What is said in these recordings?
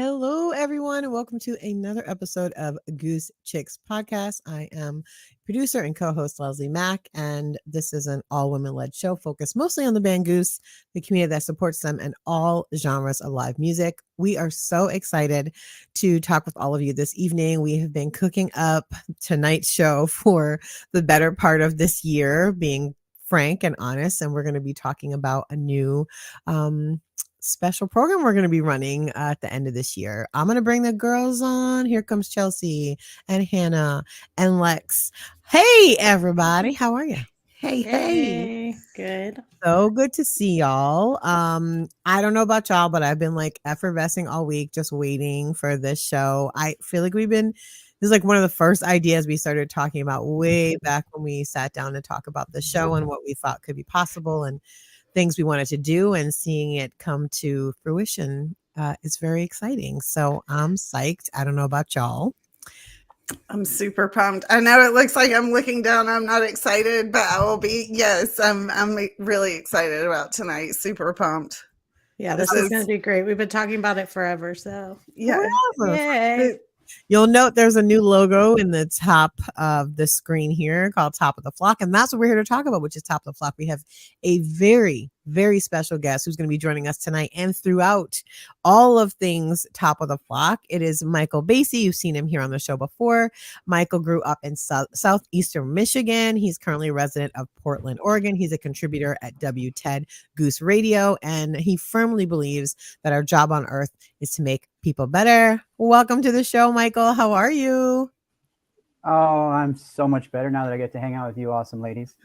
Hello, everyone, and welcome to another episode of Goose Chicks podcast. I am producer and co-host Leslie Mack, and this is an all-women-led show focused mostly on the band Goose, the community that supports them, and all genres of live music. We are so excited to talk with all of you this evening. We have been cooking up tonight's show for the better part of this year, being frank and honest, and we're going to be talking about a new special program we're going to be running at the end of this year. I'm going to bring the girls on. Here comes Chelsea and Hannah and Lex. Hey, everybody. How are you? Hey. Good. So good to see y'all. I don't know about y'all, but I've been like effervescing all week, just waiting for this show. I feel like this is like one of the first ideas we started talking about way back when we sat down to talk about the show and what we thought could be possible and things we wanted to do, and seeing it come to fruition is very exciting. So I'm psyched. I don't know about y'all. I'm super pumped. I know it looks like I'm looking down. I'm not excited, but I will be. Yes, I'm really excited about tonight. Super pumped. Yeah, this is going to be great. We've been talking about it forever. So yeah. Yay. You'll note there's a new logo in the top of the screen here called Top of the Flock. And that's what we're here to talk about, which is Top of the Flock. We have a very, very special guest who's going to be joining us tonight and throughout all of things Top of the Flock. It is Michael Basty. You've seen him here on the show before. Michael grew up in southeastern Michigan. He's currently a resident of Portland, Oregon. He's a contributor at WTED Goose Radio, and he firmly believes that our job on earth is to make people better. Welcome to the show, Michael. How are you? Oh, I'm so much better now that I get to hang out with you awesome ladies.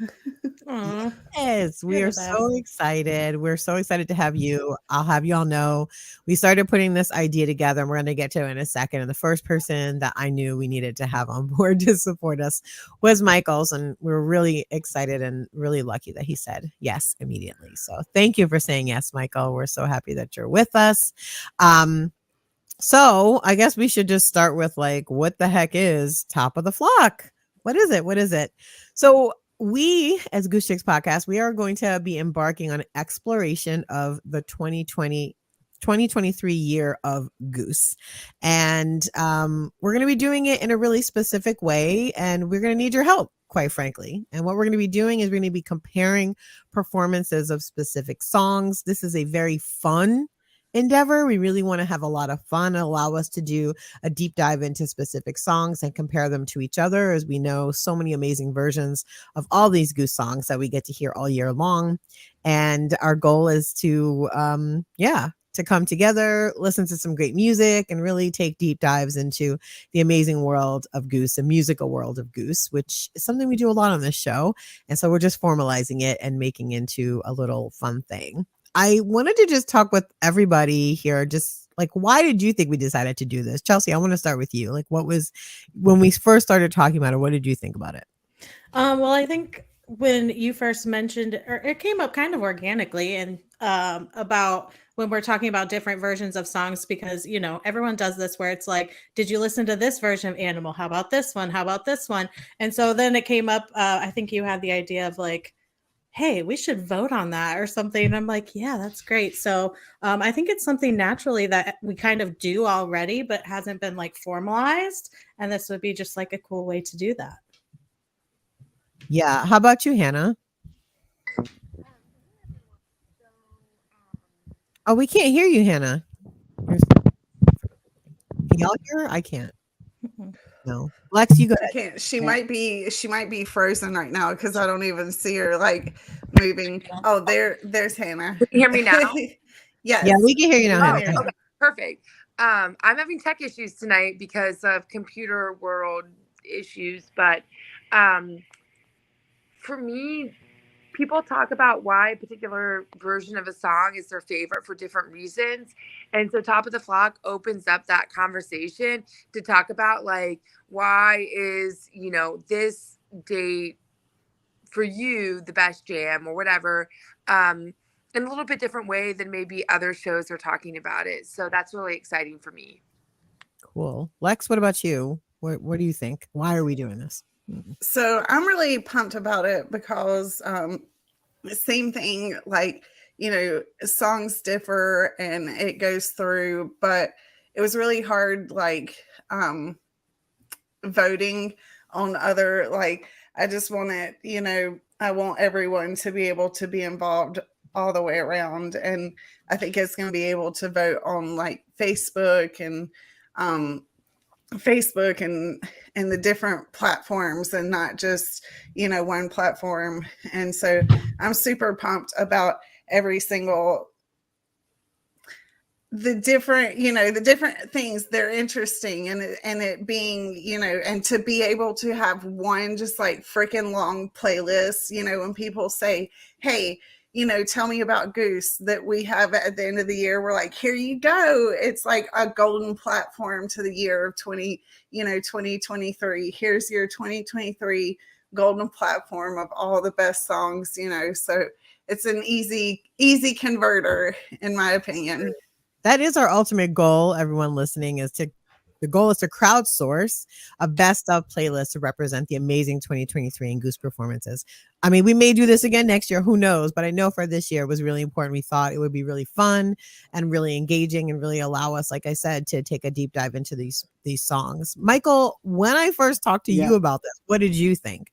Yes, we are so excited. We're so excited to have you. I'll have you all know we started putting this idea together, and we're going to get to it in a second. And the first person that I knew we needed to have on board to support us was Michael's, and we were really excited and really lucky that he said yes immediately. So thank you for saying yes, Michael. We're so happy that you're with us. So I guess we should just start with like, what the heck is Top of the Flock? What is it? What is it? So we, as Goose Chicks Podcast, we are going to be embarking on an exploration of the 2023 year of Goose. And we're going to be doing it in a really specific way. And we're going to need your help, quite frankly. And what we're going to be doing is we're going to be comparing performances of specific songs. This is a very fun endeavor. We really want to have a lot of fun, allow us to do a deep dive into specific songs and compare them to each other, as we know so many amazing versions of all these Goose songs that we get to hear all year long. And our goal is to come together, listen to some great music, and really take deep dives into the amazing world of Goose, the musical world of Goose, which is something we do a lot on this show. And so we're just formalizing it and making into a little fun thing. I wanted to just talk with everybody here. Just like, why did you think we decided to do this? Chelsea, I want to start with you. Like, what was, when we first started talking about it, what did you think about it? Well, I think when you first mentioned, or it came up kind of organically, and about when we're talking about different versions of songs, because, you know, everyone does this where it's like, did you listen to this version of Animal? How about this one? How about this one? And so then it came up, I think you had the idea of like, hey, we should vote on that or something. And I'm like, yeah, that's great. So I think it's something naturally that we kind of do already, but hasn't been like formalized. And this would be just like a cool way to do that. Yeah. How about you, Hannah? Oh, we can't hear you, Hannah. Can y'all hear her? I can't. No. Lex, you go ahead. I can't. She might be frozen right now because I don't even see her like moving. Oh, there's Hannah. Can you hear me now? Yes. Yeah, we can hear you now, Hannah. Okay, perfect. I'm having tech issues tonight because of computer world issues, but for me, people talk about why a particular version of a song is their favorite for different reasons. And so Top of the Flock opens up that conversation to talk about like, why is, you know, this date for you the best jam or whatever, in a little bit different way than maybe other shows are talking about it. So that's really exciting for me. Cool. Lex, what about you? What do you think? Why are we doing this? So I'm really pumped about it because the same thing, like, you know, songs differ and it goes through, but it was really hard, like voting on other, like, I just want it, you know, I want everyone to be able to be involved all the way around. And I think it's going to be able to vote on like um, Facebook and the different platforms, and not just, you know, one platform. And so I'm super pumped about every single the different, you know, the different things. They're interesting, and it being, you know, and to be able to have one just like freaking long playlist, you know, when people say, hey, you know, tell me about Goose, that we have at the end of the year, we're like, here you go. It's like a golden platform to the year of 2023. Here's your 2023 golden platform of all the best songs, you know. So it's an easy converter, in my opinion. That is our ultimate goal. Everyone listening, the goal is to crowdsource a best of playlist to represent the amazing 2023 and Goose performances. I mean, we may do this again next year, who knows? But I know for this year it was really important. We thought it would be really fun and really engaging, and really allow us, like I said, to take a deep dive into these songs. Michael, when I first talked to you about this, what did you think?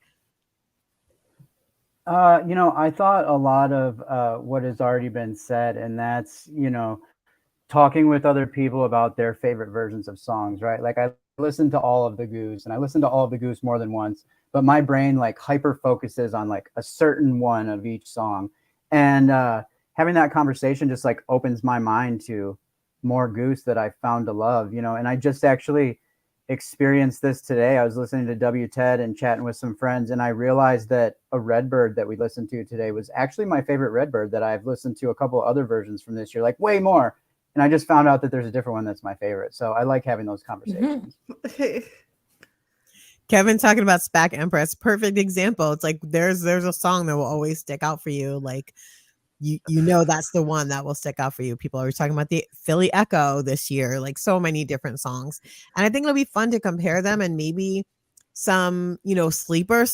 You know, I thought a lot of what has already been said, and that's, you know, talking with other people about their favorite versions of songs, right? Like, I listened to all of the Goose, and I listened to all of the Goose more than once, but my brain like hyper focuses on like a certain one of each song. And having that conversation just like opens my mind to more Goose that I found to love, you know. And I just actually experienced this today. I was listening to WTED and chatting with some friends, and I realized that a Redbird that we listened to today was actually my favorite Redbird that I've listened to a couple other versions from this year, like way more. And I just found out that there's a different one that's my favorite. So I like having those conversations. Kevin talking about SPAC Empress, perfect example. It's like there's a song that will always stick out for you. Like you know that's the one that will stick out for you. People are talking about the Philly Echo this year, like so many different songs. And I think it'll be fun to compare them, and maybe some, you know, sleeper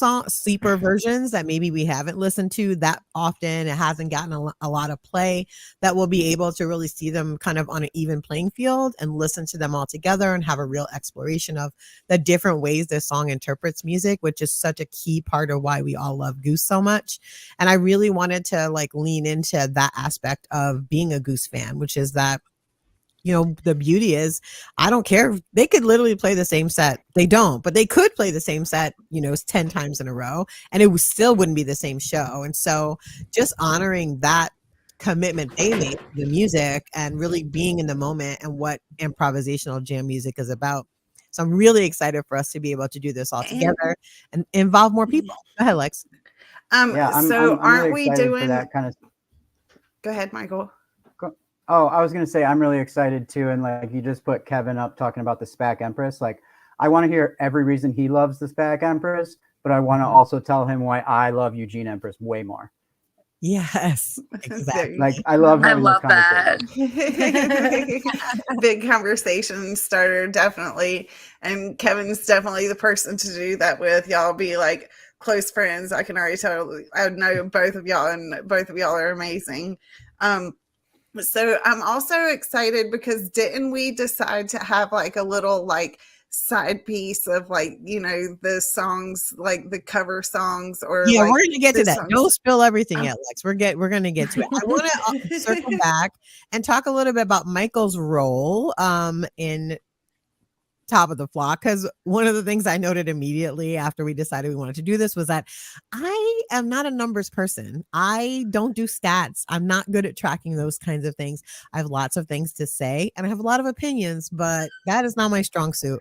versions that maybe we haven't listened to that often. It hasn't gotten a lot of play, that we'll be able to really see them kind of on an even playing field and listen to them all together and have a real exploration of the different ways this song interprets music, which is such a key part of why we all love Goose so much. And I really wanted to like lean into that aspect of being a Goose fan, which is that, you know, the beauty is, I don't care. They could literally play the same set. They don't, but they could play the same set, you know, 10 times in a row, and it still wouldn't be the same show. And so just honoring that commitment they made to the music and really being in the moment and what improvisational jam music is about. So I'm really excited for us to be able to do this all together and involve more people. Go ahead, Lex. Yeah, I'm really we excited doing for that kind of? Go ahead, Michael. Oh, I was going to say, I'm really excited too. And like, you just put Kevin up talking about the SPAC Empress. Like, I want to hear every reason he loves the SPAC Empress, but I want to also tell him why I love Eugene Empress way more. Yes, exactly. Like, I love having those that. Big conversation starter, definitely. And Kevin's definitely the person to do that with. Y'all be like close friends. I can already tell. I know both of y'all, and both of y'all are amazing. So I'm also excited because didn't we decide to have like a little like side piece of like, you know, the songs, like the cover songs, or yeah, like we're gonna get to that. songs. Don't spill everything yet, Lex. We're gonna get to it. I want to circle back and talk a little bit about Michael's role in Top of the Flock, because one of the things I noted immediately after we decided we wanted to do this was that I am not a numbers person. I don't do stats. I'm not good at tracking those kinds of things. I have lots of things to say and I have a lot of opinions, but that is not my strong suit.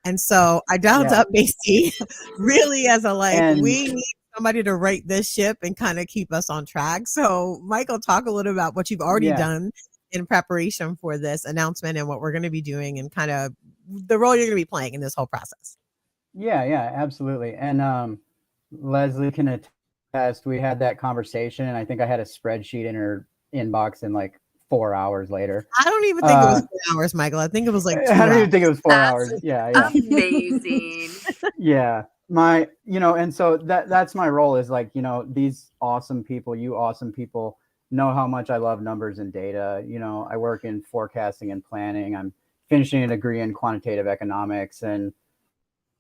And so I dialed up Basty really as a we need somebody to right this ship and kind of keep us on track. So Michael, talk a little about what you've already done in preparation for this announcement and what we're going to be doing and kind of the role you're going to be playing in this whole process. Yeah, absolutely. And Leslie can attest, we had that conversation, and I think I had a spreadsheet in her inbox in like 4 hours later. I don't even think it was 4 hours, Michael. I think it was like 2 I don't hours. even think it was 4 hours. Yeah. Amazing. Yeah. And so that's my role, is like, you know, these awesome people, you awesome people know how much I love numbers and data. You know, I work in forecasting and planning. I'm finishing a degree in quantitative economics. And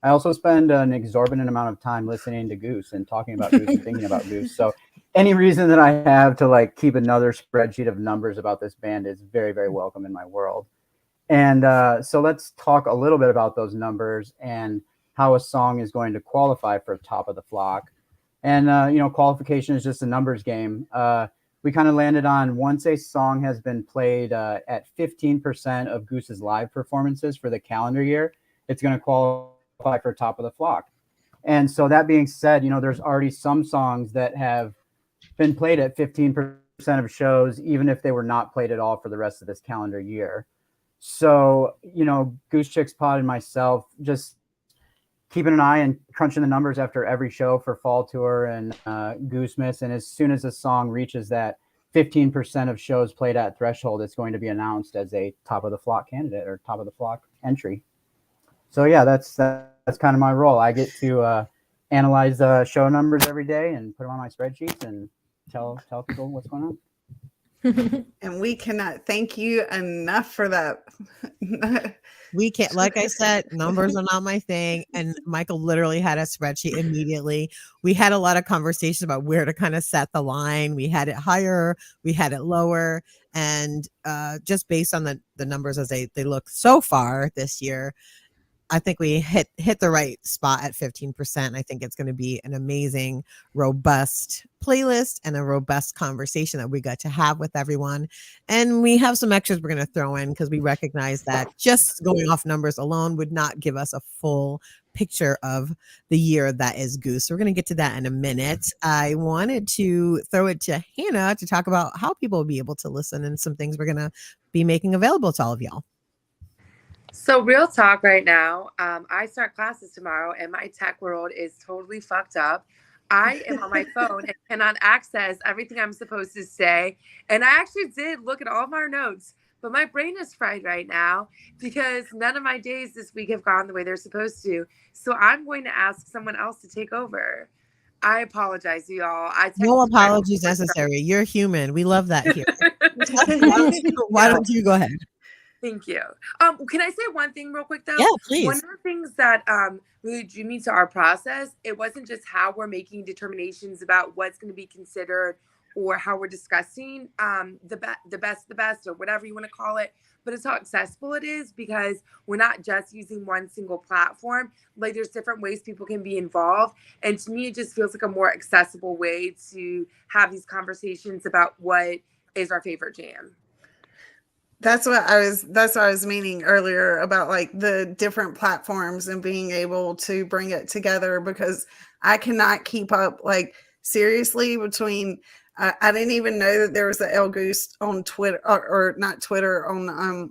I also spend an exorbitant amount of time listening to Goose and talking about Goose and thinking about Goose. So any reason that I have to like keep another spreadsheet of numbers about this band is very, very welcome in my world. And so let's talk a little bit about those numbers and how a song is going to qualify for Top of the Flock. And, qualification is just a numbers game. We kind of landed on once a song has been played at 15% of Goose's live performances for the calendar year, it's going to qualify for Top of the Flock. And so that being said, there's already some songs that have been played at 15% of shows, even if they were not played at all for the rest of this calendar year. So, Goose Chicks Pod and myself just keeping an eye and crunching the numbers after every show for Fall Tour and Goose Miss. And as soon as a song reaches that 15% of shows played at threshold, it's going to be announced as a Top of the Flock candidate or Top of the Flock entry. So yeah, that's kind of my role. I get to analyze show numbers every day and put them on my spreadsheets and tell people what's going on. And we cannot thank you enough for that. We can't, like I said, numbers are not my thing. And Michael literally had a spreadsheet immediately. We had a lot of conversations about where to kind of set the line. We had it higher, we had it lower. And just based on the numbers as they look so far this year, I think we hit the right spot at 15%. I think it's going to be an amazing, robust playlist and a robust conversation that we got to have with everyone. And we have some extras we're going to throw in because we recognize that just going off numbers alone would not give us a full picture of the year that is Goose. So we're going to get to that in a minute. I wanted to throw it to Hannah to talk about how people will be able to listen and some things we're going to be making available to all of y'all. So real talk right now, I start classes tomorrow and my tech world is totally fucked up. I am on my phone and cannot access everything I'm supposed to say. And I actually did look at all of our notes, but my brain is fried right now because none of my days this week have gone the way they're supposed to. So I'm going to ask someone else to take over. I apologize, y'all. No apologies necessary. You're human. We love that here. Why don't you go ahead? Thank you. Can I say one thing real quick though? Yeah, please. One of the things that really drew me to our process, it wasn't just how we're making determinations about what's going to be considered or how we're discussing the best, or whatever you want to call it, but it's how accessible it is because we're not just using one single platform. Like there's different ways people can be involved. And to me, it just feels like a more accessible way to have these conversations about what is our favorite jam. That's what I was meaning earlier about like the different platforms and being able to bring it together because I cannot keep up like seriously between I didn't even know that there was an El Goose on Twitter or not Twitter on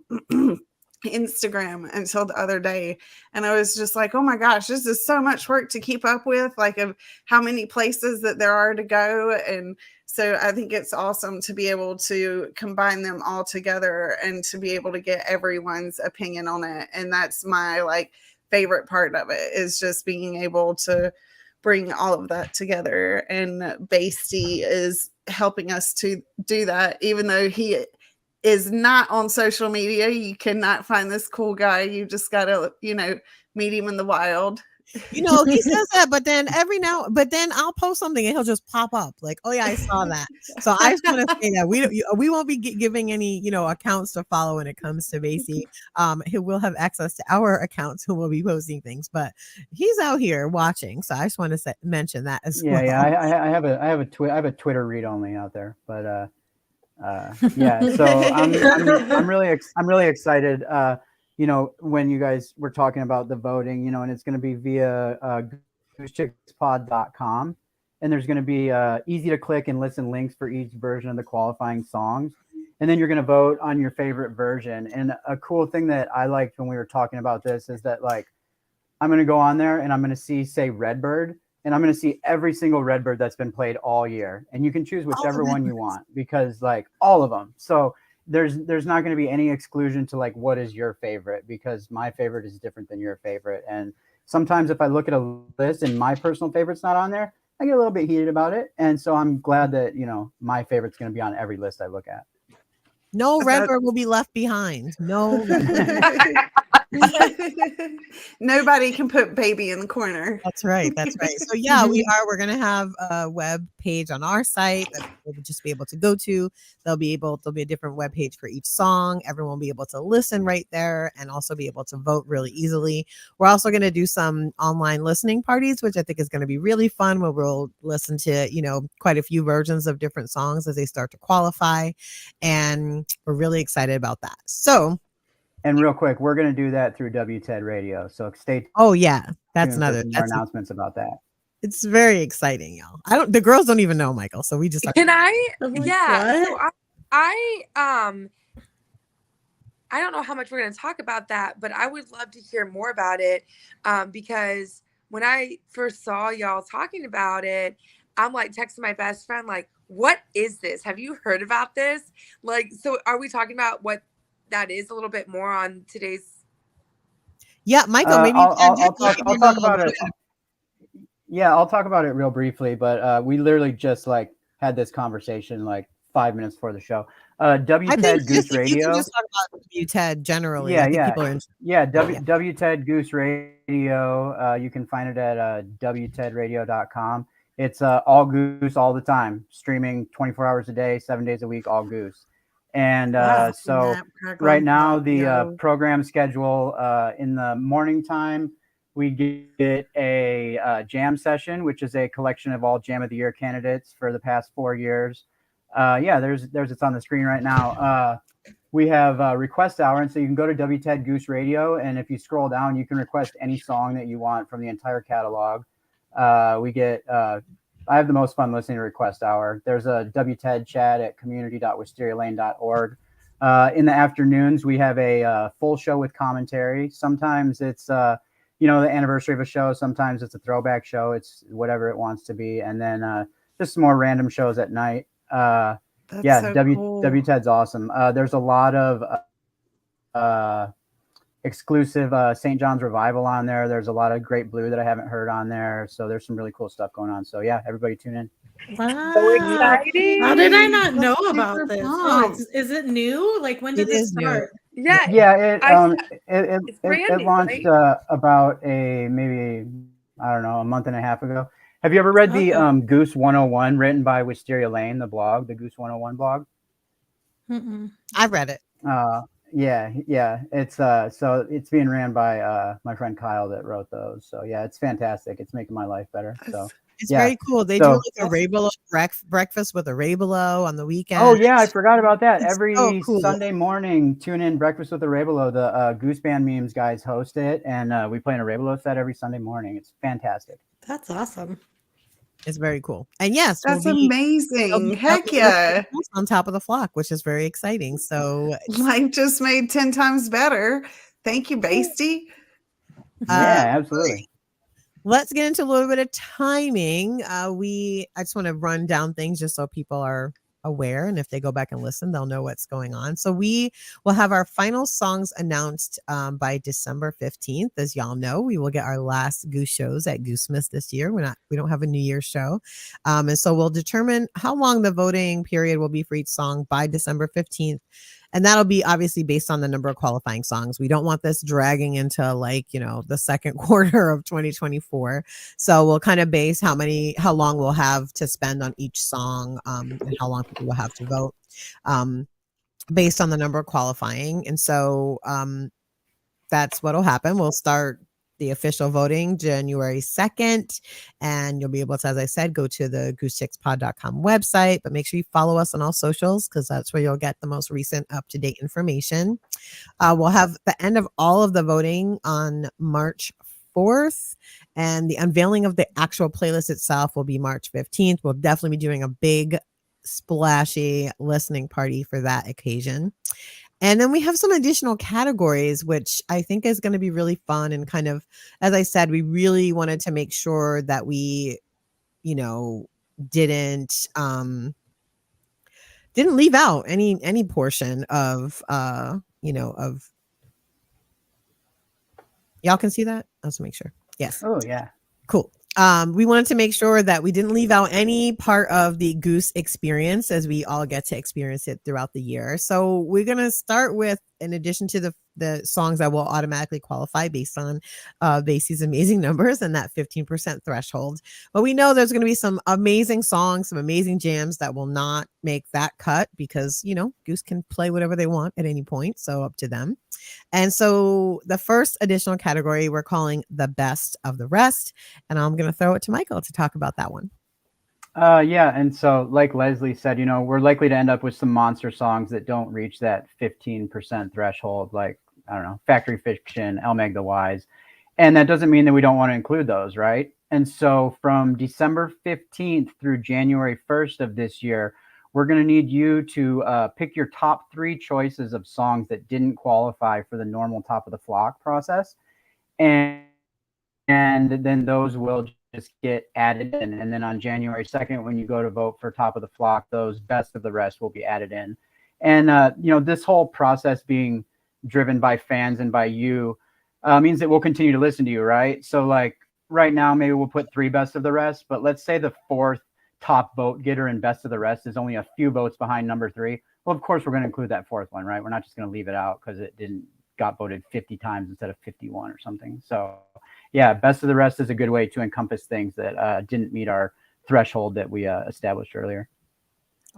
Instagram until the other day. And I was just like, oh my gosh, this is so much work to keep up with, like of how many places that there are to go. And so I think it's awesome to be able to combine them all together and to be able to get everyone's opinion on it. And that's my like favorite part of it is just being able to bring all of that together. And Basty is helping us to do that, even though he is not on social media. You cannot find this cool guy. You just got to, meet him in the wild. He says that, but then I'll post something and he'll just pop up like, oh yeah, I saw that. So I just want to say that we won't be giving any, accounts to follow when it comes to Basty. He will have access to our accounts who will be posting things, but he's out here watching. So I just want to mention that as well. Yeah. I have a Twitter read only out there, but yeah. So I'm really excited. When you guys were talking about the voting, and it's going to be via goosechickspod.com, and there's going to be easy to click and listen links for each version of the qualifying songs. And then you're going to vote on your favorite version. And a cool thing that I liked when we were talking about this is that like, I'm going to go on there and I'm going to say Redbird, and I'm going to see every single Redbird that's been played all year. And you can choose whichever one you want because like all of them. So there's not going to be any exclusion to like what is your favorite, because my favorite is different than your favorite. And sometimes if I look at a list and my personal favorite's not on there, I get a little bit heated about it. And so I'm glad that, my favorite's going to be on every list I look at. No That- redbird will be left behind. No. Nobody can put baby in the corner. That's right. That's right. So yeah, we're gonna have a web page on our site that people will just be able to go to. There'll be a different web page for each song. Everyone will be able to listen right there and also be able to vote really easily. We're also gonna do some online listening parties, which I think is gonna be really fun, where we'll listen to, quite a few versions of different songs as they start to qualify. And we're really excited about that. So And real quick, we're going to do that through WTED Radio. So stay oh yeah, that's tuned for another some more announcements about that. it's very exciting, y'all. The girls don't even know, Michael. So we just Can I? I'm like, Yeah. So what? I don't know how much we're going to talk about that, but I would love to hear more about it, because when I first saw y'all talking about it, I'm like texting my best friend, like, what is this? Have you heard about this? Like, so are we talking about what that is a little bit more on today's? Yeah, Michael, maybe I'll talk about it. Yeah, I'll talk about it real briefly, but we literally just like had this conversation like 5 minutes before the show. WTED Goose Radio. You can just talk about WTED generally. Yeah, I think yeah. people are interested. Yeah, WTED Goose Radio. You can find it at WTEDradio.com. It's all Goose all the time, streaming 24 hours a day, 7 days a week, all Goose. And so right now the program schedule, in the morning time, we get a jam session, which is a collection of all Jam of the Year candidates for the past 4 years. There's it's on the screen right now. We have request hour, and so you can go to WTED Goose Radio, and if you scroll down, you can request any song that you want from the entire catalog. I have the most fun listening to request hour. There's a WTED chat at community.wisterialane.org. In the afternoons, we have a full show with commentary. Sometimes it's the anniversary of a show. Sometimes it's a throwback show. It's whatever it wants to be, and then just some more random shows at night. Cool. WTED's awesome. There's a lot of exclusive St. John's Revival on there. There's a lot of Great Blue that I haven't heard on there. So there's some really cool stuff going on. So yeah, everybody tune in. Wow. So exciting. How did I not know That's about super this? pumped. Is it new? Like, when did It this is new. start? Yeah. Yeah, It's brand it new, launched right? about maybe a month and a half ago. Have you ever read the Okay. Goose 101 written by Wisteria Lane, the blog, the Goose 101 blog? Mm-mm. I've read it. Yeah. It's so it's being ran by my friend Kyle that wrote those. So yeah, it's fantastic. It's making my life better. So It's yeah. very cool. They do like a Rainbow breakfast with a Rainbow on the weekend. Oh yeah, I forgot about that. It's Every so cool. Sunday morning, tune in Breakfast with the Rainbow. The Goose Band memes guys host it, and we play in a Rainbow set every Sunday morning. It's fantastic. That's awesome. It's very cool. And yes, That's they'll amazing. be Heck yeah. on top of the flock, which is very exciting. So Life just made 10 times better. Thank you, Basty. Yeah, absolutely. Let's get into a little bit of timing. I just want to run down things just so people are aware, and if they go back and listen, they'll know what's going on. So we will have our final songs announced by December 15th. As y'all know, we will get our last Goose shows at Goosemas this year. We don't have a New Year's show, and so we'll determine how long the voting period will be for each song by December 15th. And that'll be obviously based on the number of qualifying songs. We don't want this dragging into the second quarter of 2024. So we'll kind of base how long we'll have to spend on each song, and how long people will have to vote, based on the number of qualifying. And so that's what'll happen. We'll start the official voting January 2nd, and you'll be able to, as I said, go to the goosechicspod.com website, but make sure you follow us on all socials, because that's where you'll get the most recent up-to-date information. We'll have the end of all of the voting on March 4th, and the unveiling of the actual playlist itself will be March 15th. We'll definitely be doing a big splashy listening party for that occasion. And then we have some additional categories, which I think is going to be really fun. And kind of, as I said, we really wanted to make sure that we, didn't leave out any portion of, of, y'all can see that. Let's make sure. Yes. Oh yeah. Cool. We wanted to make sure that we didn't leave out any part of the Goose experience, as we all get to experience it throughout the year. So we're going to start with, in addition to the songs that will automatically qualify based on Basty's amazing numbers and that 15% threshold. But we know there's going to be some amazing songs, some amazing jams that will not make that cut because, Goose can play whatever they want at any point. So up to them. And so the first additional category we're calling the best of the rest. And I'm going to throw it to Michael to talk about that one. Yeah. And so, like Leslie said, we're likely to end up with some monster songs that don't reach that 15% threshold, like, I don't know, Factory Fiction, El Meg the Wise. And that doesn't mean that we don't want to include those, right? And so from December 15th through January 1st of this year, we're going to need you to pick your top 3 choices of songs that didn't qualify for the normal top of the flock process. And then those will just get added in. And then on January 2nd, when you go to vote for top of the flock, those best of the rest will be added in. And, this whole process being driven by fans and by you means that we'll continue to listen to you, right? So like right now, maybe we'll put 3 best of the rest, but let's say the 4th top vote getter and best of the rest is only a few votes behind number 3. Well, of course, we're going to include that 4th one, right? We're not just going to leave it out because it got voted 50 times instead of 51 or something. So yeah, best of the rest is a good way to encompass things that didn't meet our threshold that we established earlier.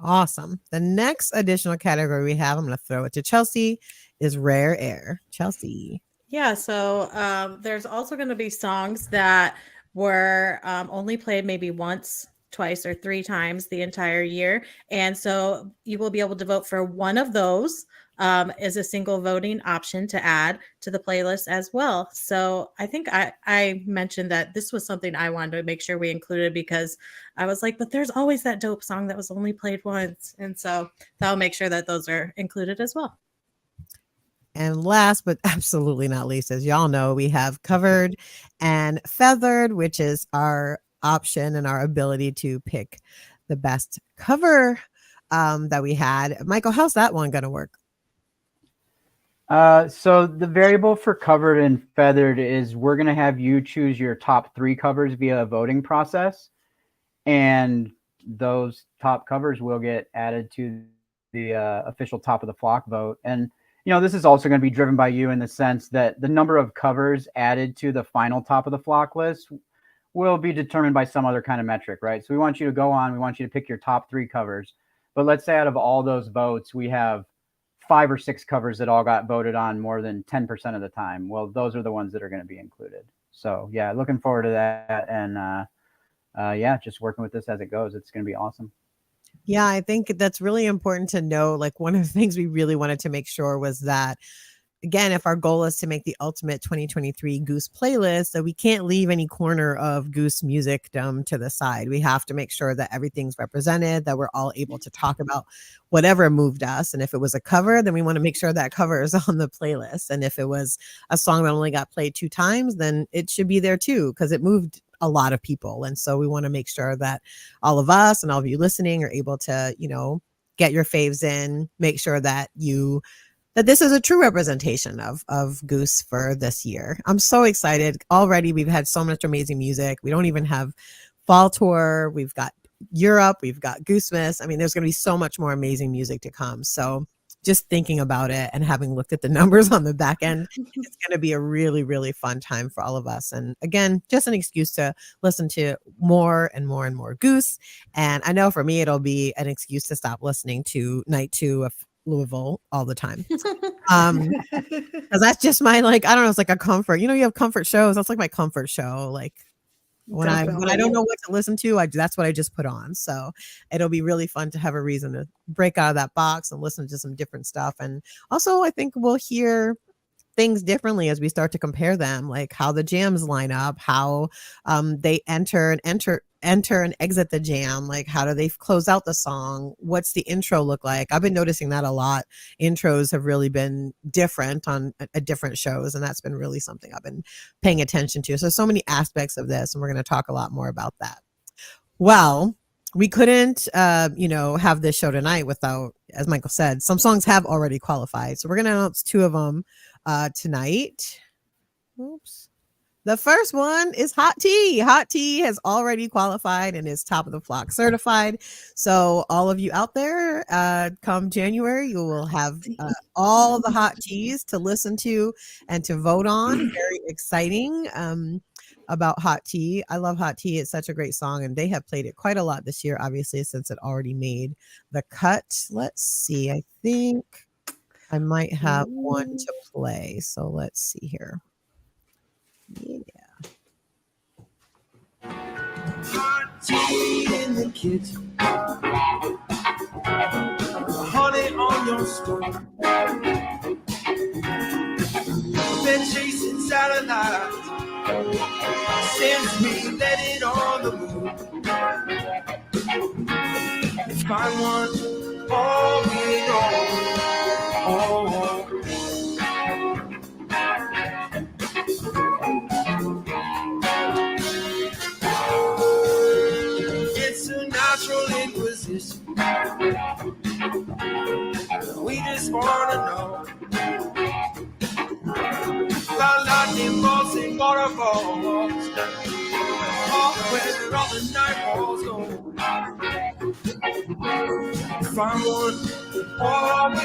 Awesome. The next additional category we have, I'm going to throw it to Chelsea, is Rare Air. Chelsea. Yeah, so there's also going to be songs that were only played maybe once, twice, or 3 times the entire year. And so you will be able to vote for one of those as a single voting option to add to the playlist as well. So I think I mentioned that this was something I wanted to make sure we included because I was like, but there's always that dope song that was only played once. And so that'll make sure that those are included as well. And last but absolutely not least, as y'all know, we have Covered and Feathered, which is our option and our ability to pick the best cover that we had. Michael, how's that one going to work? So the variable for Covered and Feathered is we're going to have you choose your top 3 covers via a voting process. And those top covers will get added to the official top of the flock vote. And this is also going to be driven by you in the sense that the number of covers added to the final top of the flock list will be determined by some other kind of metric, right? So we want you to go on, we want you to pick your top 3 covers. But let's say out of all those votes, we have 5 or 6 covers that all got voted on more than 10% of the time. Well, those are the ones that are going to be included. So yeah, looking forward to that. And yeah, just working with this as it goes. It's going to be awesome. Yeah, I think that's really important to know. Like one of the things we really wanted to make sure was that, again, if our goal is to make the ultimate 2023 Goose playlist, that we can't leave any corner of Goose music to the side. We have to make sure that everything's represented, that we're all able to talk about whatever moved us. And if it was a cover, then we want to make sure that cover is on the playlist. And if it was a song that only got played 2 times, then it should be there too, because it moved a lot of people. And so we want to make sure that all of us and all of you listening are able to, get your faves in, make sure that this is a true representation of Goose for this year. I'm so excited. Already we've had so much amazing music. We don't even have fall tour. We've got Europe. We've got Goosemas. I mean, there's going to be so much more amazing music to come. So just thinking about it and having looked at the numbers on the back end, it's going to be a really, really fun time for all of us. And again, just an excuse to listen to more and more and more Goose. And I know for me, it'll be an excuse to stop listening to Night 2 of Louisville all the time. Because that's just my, I don't know, it's like a comfort. You have comfort shows. That's like my comfort show. Like when I don't know what to listen to, that's what I just put on. So it'll be really fun to have a reason to break out of that box and listen to some different stuff. And also I think we'll hear things differently as we start to compare them, like how the jams line up, how they enter and exit the jam, like how do they close out the song, what's the intro look like. I've been noticing that a lot. Intros have really been different on different shows, and that's been really something I've been paying attention to. So many aspects of this, and we're going to talk a lot more about that. Well, we couldn't have this show tonight without, as Michael said, some songs have already qualified, so we're going to announce 2 of them tonight. Oops. The first one is Hot Tea. Hot Tea has already qualified and is top of the flock certified. So all of you out there, come January, you will have all the hot teas to listen to and to vote on. Very exciting about Hot Tea. I love Hot Tea. It's such a great song, and they have played it quite a lot this year, obviously, since it already made the cut. Let's see. I think I might have one to play. So let's see here. Yeah. Hot tea in the kitchen, honey on your spoon. Been chasing satellites since we landed on the moon. Let's find one, all we know. Oh. It's a natural inquisition. We just wanna know. The lightning bolts and waterfalls, all where all the night walls go. Find one, all we know.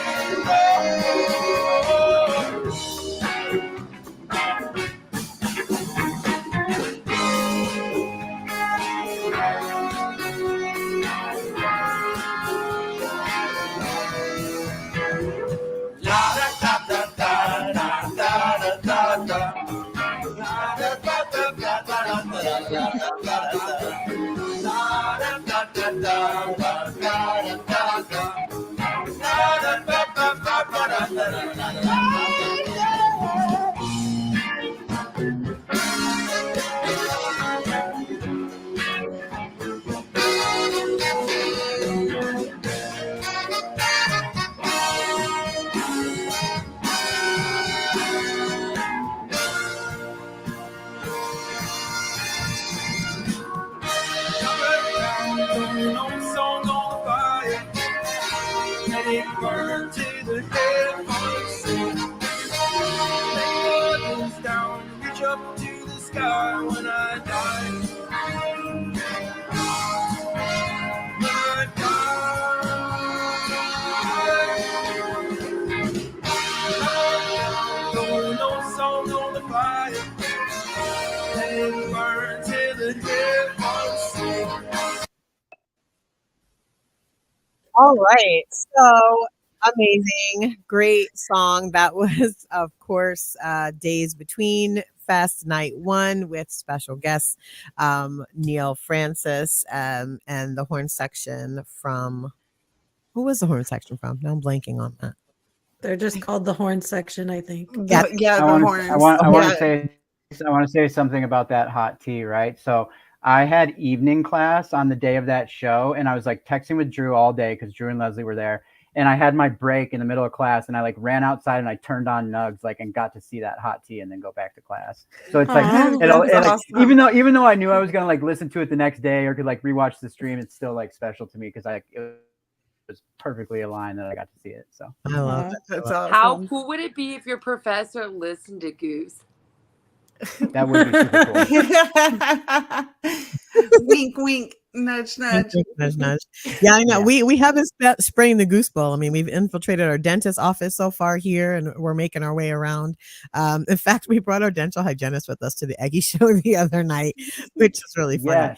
Burn to the heavens, lay down, reach up to the sky when I die. When I die, no song on the fire, let it burn till the heavens sing. All right. So amazing. Great song. That was, of course, Days Between Fest Night 1 with special guests Neil Francis and the horn section from, who was the horn section from? Now I'm blanking on that. They're just called the horn section, I think. Yeah. Yeah, I the want horns. to say something about that hot tea, right? So I had evening class on the day of that show, and I was like texting with Drew all day because Drew and Leslie were there. And I had my break in the middle of class, and I like ran outside and I turned on Nugs, like, and got to see that hot tea and then go back to class. So it's like, Awesome. even though I knew I was gonna like listen to it the next day or could like rewatch the stream, it's still like special to me because it was perfectly aligned that I got to see it. So I love it. That's awesome. How cool would it be if your professor listened to Goose? that would be super cool. Wink, wink, nudge, nudge. Nudge, nudge. Yeah, I know. Yeah. We haven't spraying the Goose Bowl. I mean, we've infiltrated our dentist office so far here, and we're making our way around. In fact, we brought our dental hygienist with us to the Eggy show the other night, which is really funny.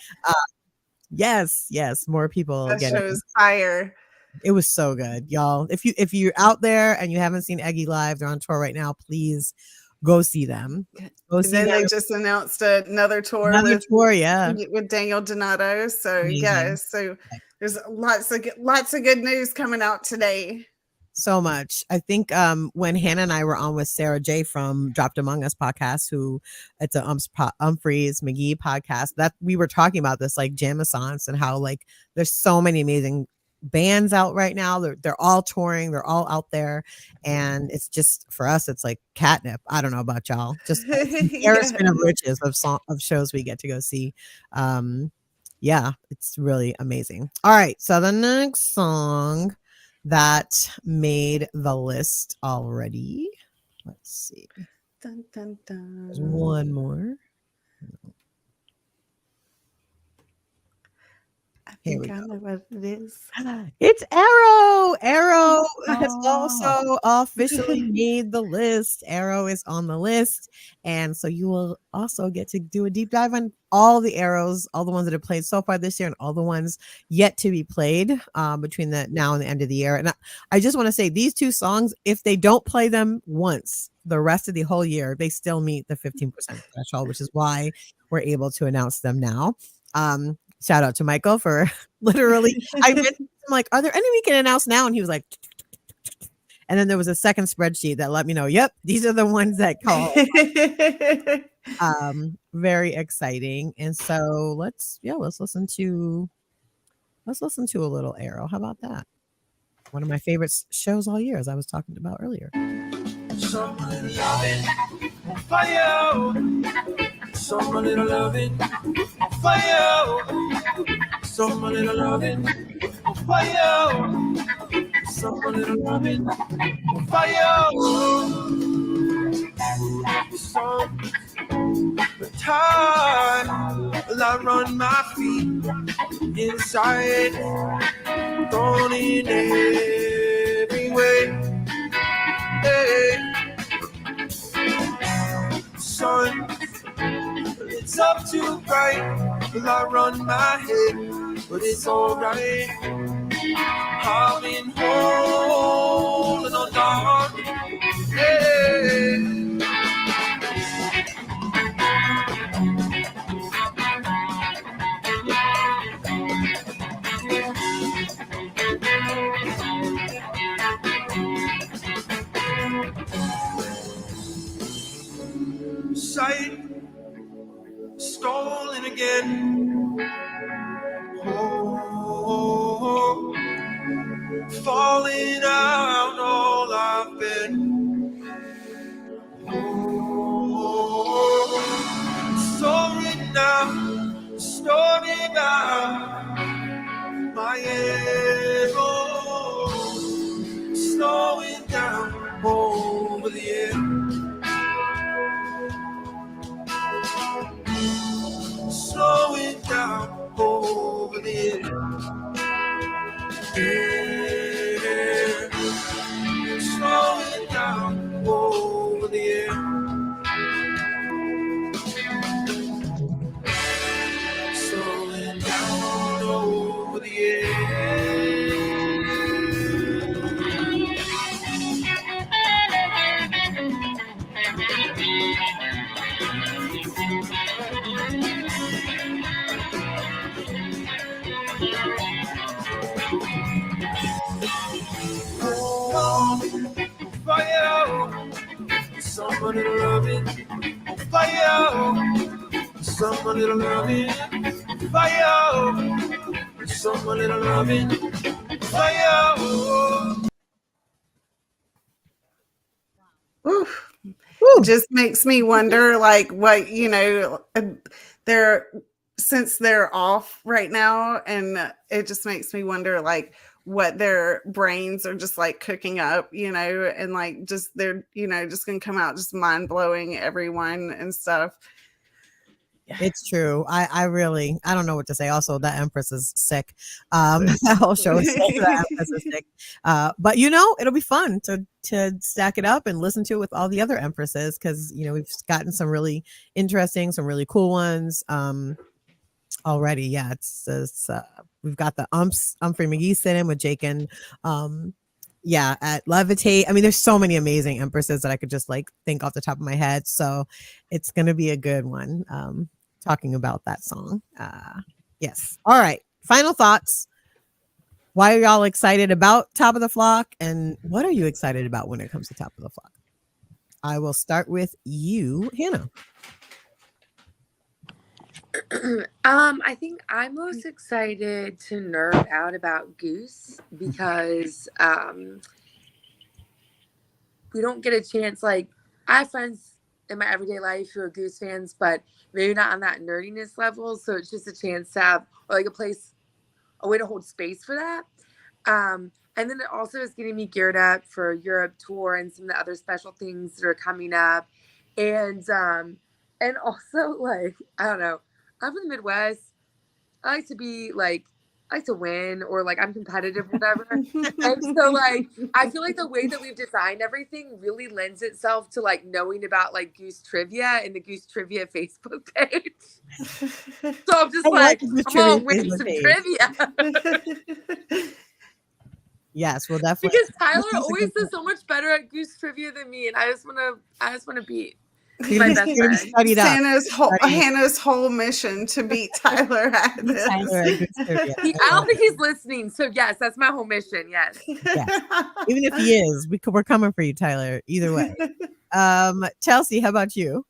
Yes, more people. That getting show's fire. It was so good, y'all. If you're out there and you haven't seen Eggy live, they're on tour right now. Please go see them. Go see Then them. they just announced another tour Yeah, with Daniel Donato. So Amazing. yeah, so there's lots of good news coming out today. So much. I think when Hannah and I were on with Sarah J from Dropped Among Us podcast, who it's a Humphreys McGee podcast, that we were talking about this like Jamaissance and how like there's so many amazing bands out right now. They're all touring, they're all out there, and it's just for us it's like catnip. I don't know about y'all, just embarrassment of riches of shows we get to go see. Yeah, it's really amazing. All right, so the next song that made the list already, let's see, Dun, dun, dun. there's one more. I Here we think I know what it is. It's Arrow. Arrow has Oh. also officially made the list. Arrow is on the list. And so you will also get to do a deep dive on all the Arrows, all the ones that have played so far this year and all the ones yet to be played between the now and the end of the year. And I just want to say these two songs, if they don't play them once the rest of the whole year, they still meet the 15% threshold, which is why we're able to announce them now. Shout out to Michael for literally, I mentioned, I'm like, are there any we can announce now? And he was like, and then there was a second spreadsheet that let me know, yep, these are the ones that call. Very exciting. And so let's listen to a little Arrow. How about that? One of my favorite shows all year, as I was talking about earlier. Some little loving for you. Some little loving for you. Some little loving for you. Some little loving for you. Some time I run my feet inside, thrown in every way. Hey. Sun, it's up too bright. Will I run my head? But it's alright. I've been holding on dark. Yeah. Sight stolen again. Oh, falling out all I've been. Oh, story now, story about my ego, slowing down over the edge. Slowing down over the edge. Yeah. Slowing down over the edge. Slowing down over the edge. Fire, somebody to love it. Fire, somebody to love it. Fire, somebody to love it. Fire. Oof. Woo. Just makes me wonder, like, what, you know, they're, since they're off right now, and it just makes me wonder, like, what their brains are just like cooking up, you know, and like just they're, you know, just gonna come out just mind blowing everyone and stuff. It's true. I really, I don't know what to say. Also, that Empress is sick. That whole show is sick. That Empress is sick. But you know, it'll be fun to stack it up and listen to it with all the other Empresses, because you know we've gotten some really interesting, some really cool ones already. Yeah, it's we've got the Humphrey McGee sit-in with Jake and yeah, at Levitate. I mean, there's so many amazing Empresses that I could just like think off the top of my head. So it's gonna be a good one. Talking about that song. Yes. All right. Final thoughts. Why are y'all excited about Top of the Flock? And what are you excited about when it comes to Top of the Flock? I will start with you, Hannah. I think I'm most excited to nerd out about Goose because we don't get a chance. Like, I have friends in my everyday life who are Goose fans, but maybe not on that nerdiness level. So it's just a chance to have, or like a way to hold space for that. And then it also is getting me geared up for Europe tour and some of the other special things that are coming up. And And also, like, I don't know, I'm from the Midwest. I like to be like, I like to win, or like I'm competitive, whatever. And so, like, I feel like the way that we've designed everything really lends itself to like knowing about like Goose Trivia and the Goose Trivia Facebook page. So I'm just I like, like the come trivia on, win Facebook some page. trivia. Yes, we'll definitely. Because Tyler always does so much better at Goose Trivia than me, and I just wanna beat my best You're gonna be friend. studied up. Hannah's whole mission to beat Tyler at this. Tyler at Goose Trivia. I don't think he's listening, so yes, that's my whole mission. Yes. Yes. Even if he is, we're coming for you, Tyler. Either way. Chelsea, how about you?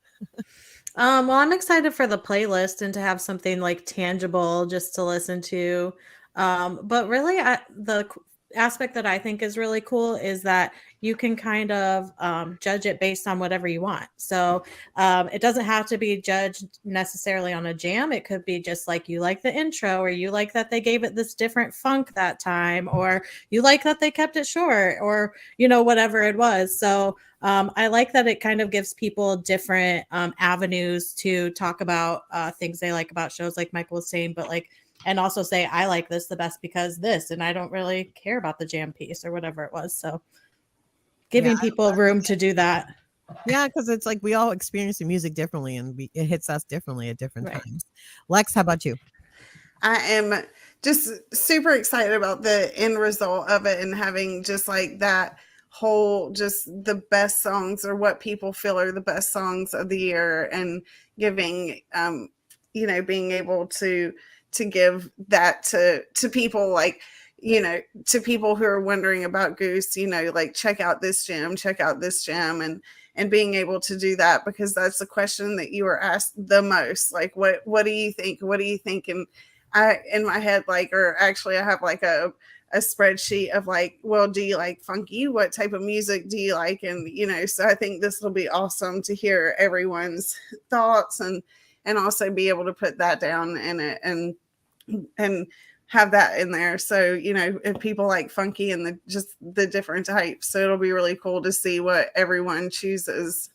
Well, I'm excited for the playlist and to have something like tangible just to listen to. But really, the aspect that I think is really cool is that you can kind of judge it based on whatever you want. So it doesn't have to be judged necessarily on a jam. It could be just like you like the intro, or you like that they gave it this different funk that time, or you like that they kept it short, or, you know, whatever it was. So I like that it kind of gives people different avenues to talk about things they like about shows, like Michael was saying, but like, and also say, I like this the best because this, and I don't really care about the jam piece or whatever it was. So giving people room to do that. Yeah, because it's like we all experience the music differently, and it hits us differently at different Right. times. Lex, how about you? I am just super excited about the end result of it, and having just like that whole, just the best songs, or what people feel are the best songs of the year, and giving, you know, being able to give that to people, like, you know, to people who are wondering about Goose, you know, like, check out this jam, and being able to do that, because that's the question that you were asked the most. Like, what do you think? What do you think? And I, in my head, like, or actually I have like a spreadsheet of like, well, do you like funky? What type of music do you like? And, you know, so I think this will be awesome to hear everyone's thoughts, and also be able to put that down in it, and have that in there. So, you know, if people like funky and just the different types, so it'll be really cool to see what everyone chooses.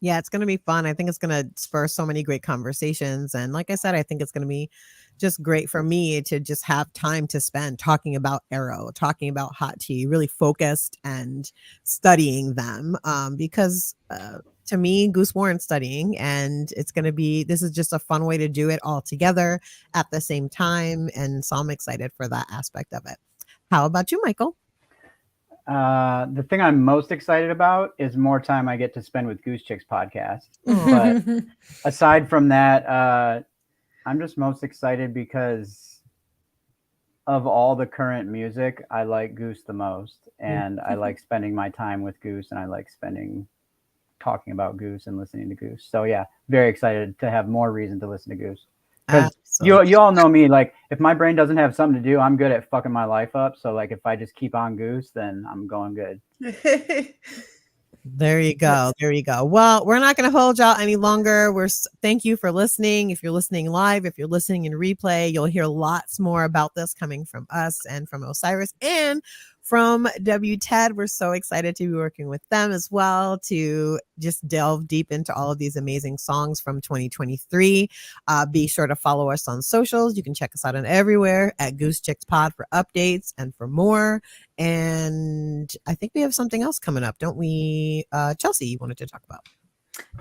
Yeah, it's going to be fun. I think it's going to spur so many great conversations. And like I said, I think it's going to be just great for me to just have time to spend talking about Arrow, talking about Hot Tea, really focused and studying them. Because to me, Goose Warren's studying, and it's going to be, this is just a fun way to do it all together at the same time. And so I'm excited for that aspect of it. How about you, Michael? The thing I'm most excited about is more time I get to spend with Goose Chicks podcast. But aside from that, I'm just most excited because of all the current music, I like Goose the most, and I like spending my time with Goose, and I like talking about Goose and listening to Goose. So yeah, very excited to have more reason to listen to Goose. Because you all know me, like, if my brain doesn't have something to do, I'm good at fucking my life up. So like, if I just keep on Goose, then I'm going good. There you go. There you go. Well, we're not going to hold y'all any longer. Thank you for listening. If you're listening live, if you're listening in replay, you'll hear lots more about this coming from us and from Osiris and from WTED. We're so excited to be working with them as well, to just delve deep into all of these amazing songs from 2023. Be sure to follow us on socials. You can check us out on everywhere at Goose Chicks Pod for updates and for more. And I think we have something else coming up, don't we? Chelsea, you wanted to talk about.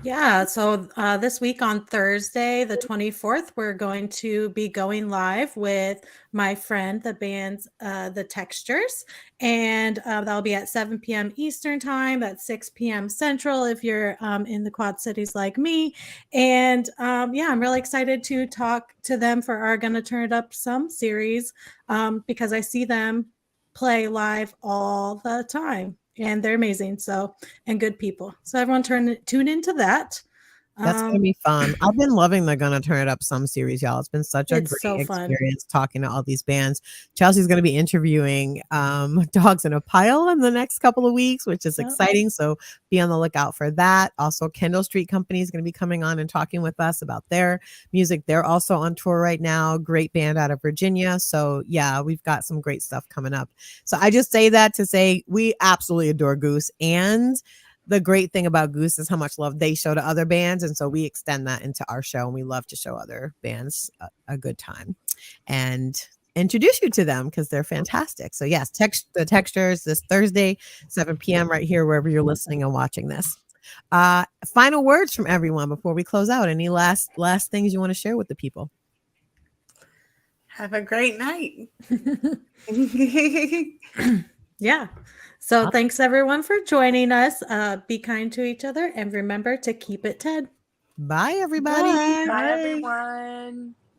Yeah, so this week on Thursday, the 24th, we're going to be going live with my friend, the band's The Textures, and that'll be at 7 p.m. Eastern Time, that's 6 p.m. Central if you're in the Quad Cities like me. And yeah, I'm really excited to talk to them for our Gonna Turn It Up Some series, because I see them play live all the time. And they're amazing. So, and good people. So everyone tune into that. That's going to be fun. I've been loving the Gonna Turn It Up Some series, y'all. It's been such a great experience talking to all these bands. Chelsea's going to be interviewing Dogs in a Pile in the next couple of weeks, which is exciting. So be on the lookout for that. Also, Kendall Street Company is going to be coming on and talking with us about their music. They're also on tour right now. Great band out of Virginia. So yeah, we've got some great stuff coming up. So I just say that to say we absolutely adore Goose, and the great thing about Goose is how much love they show to other bands. And so we extend that into our show, and we love to show other bands a good time and introduce you to them because they're fantastic. So yes, text the Textures this Thursday, 7 p.m. right here, wherever you're listening and watching this. Final words from everyone before we close out. Any last things you want to share with the people? Have a great night. Yeah. So thanks everyone for joining us. Be kind to each other and remember to keep it 10. Bye, everybody. Bye. Bye, everyone.